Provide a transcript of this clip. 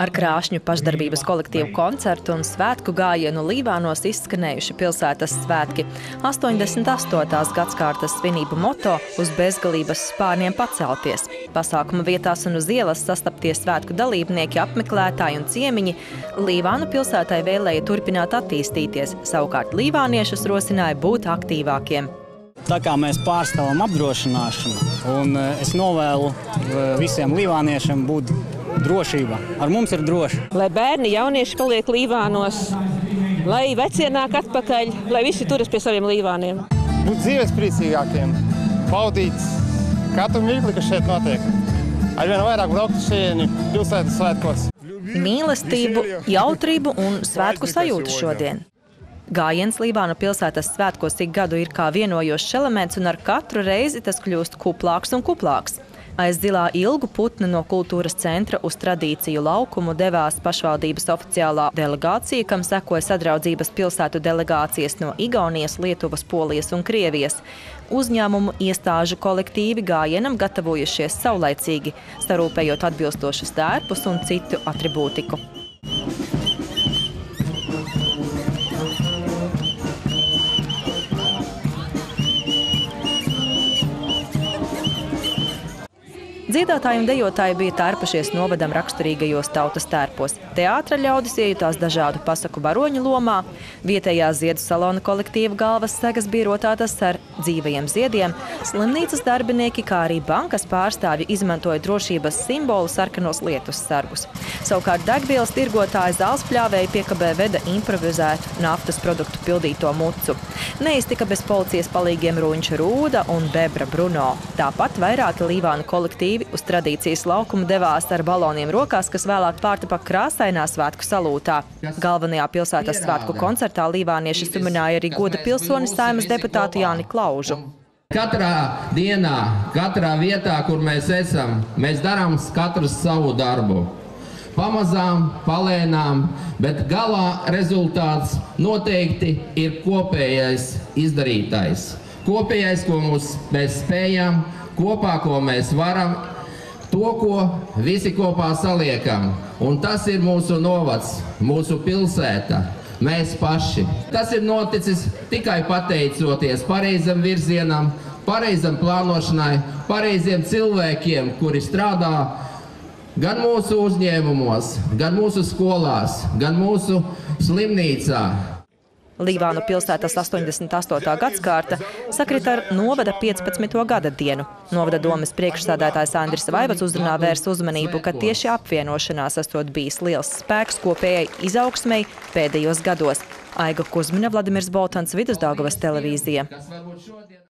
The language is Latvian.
Ar krāšņu pašdarbības kolektīvu koncertu un svētku gājienu Līvānos izskanējuši pilsētas svētki. 88. gadskārtas svinību moto uz bezgalības spārniem pacelties. Pasākuma vietās un uz ielas sastapties svētku dalībnieki, apmeklētāji un ciemiņi Līvānu pilsētai vēlēja turpināt attīstīties, savukārt līvāniešus rosināja būt aktīvākiem. Tā kā mēs pārstāvam apdrošināšanu, un es novēlu visiem līvāniešiem būt drošība. Ar mums ir droši. Lai bērni, jaunieši paliek Līvānos, lai vecie nāk atpakaļ, lai visi turas pie saviem Līvāniem. Būt dzīvespriecīgākiem, baudīt katru mirkli, kas šeit notiek. Arvien vairāk braukt šeit pilsētas svētkos. Mīlestību, jautrību un svētku sajūtu šodien. Gājiens Līvānu pilsētas svētkos ik gadu ir kā vienojošs elements, un ar katru reizi tas kļūst kuplāks un kuplāks. Aiz zilā ilgu putna no kultūras centra uz tradīciju laukumu devās pašvaldības oficiālā delegācija, kam sekoja sadraudzības pilsētu delegācijas no Igaunijas, Lietuvas, Polijas un Krievijas. Uzņēmumu iestāžu kolektīvi gājienam gatavojušies saulaicīgi, sarūpējot atbilstošus tērpus un citu atribūtiku. Dziedātāji un dejotāji bija tērpušies novadam raksturīgajos tautas tērpos. Teātra ļaudis iejutās dažādu pasaku varoņu lomā. Vietējā ziedu salona kolektīva galvas segas bija rotātas ar dzīvajiem ziediem. Slimnīcas darbinieki, kā arī bankas pārstāvji izmantoja drošības simbolu sarkanos lietus sargus. Savukārt degvielas tirgotāji zālspļāvēji piekabē veda improvizētu naftas produktu pildīto mucu. Neiztika bez policijas palīgiem Ruņča Rūda un Bebra Bruno. Tāpat vairāki Līvānu kolektīvi uz tradīcijas laukumu devās ar baloniem rokās, kas vēlāk pārtapa krāsainā svētku salūtā. Galvenajā pilsētas svētku koncertā līvānieši sumināja arī goda pilsoni Saeimas deputātu Jāni Klaužu. Katrā dienā, katrā vietā, kur mēs esam, mēs darām katrs savu darbu. Pamazām, palēnām, bet galā rezultāts noteikti ir kopējais izdarītais. Kopējais, ko mēs spējam, kopā, ko mēs varam, to, ko visi kopā saliekam. Un tas ir mūsu novads, mūsu pilsēta, mēs paši. Tas ir noticis tikai pateicoties pareizam virzienam, pareizam plānošanai, pareiziem cilvēkiem, kuri strādā gan mūsu uzņēmumos, gan mūsu skolās, gan mūsu slimnīcā. Līvānu pilsētas 88. gadskārta sakrit ar novada 15. gada dienu. Novada domes priekšsādātājs Andris Vaivats uzrunā vērs uzmanību, ka tieši apvienošanās esot bijis liels spēks kopējai izaugsmei pēdējos gados. Aiga Kuzmina, Vladimirs Boltans, Vidusdaugavas televīzija.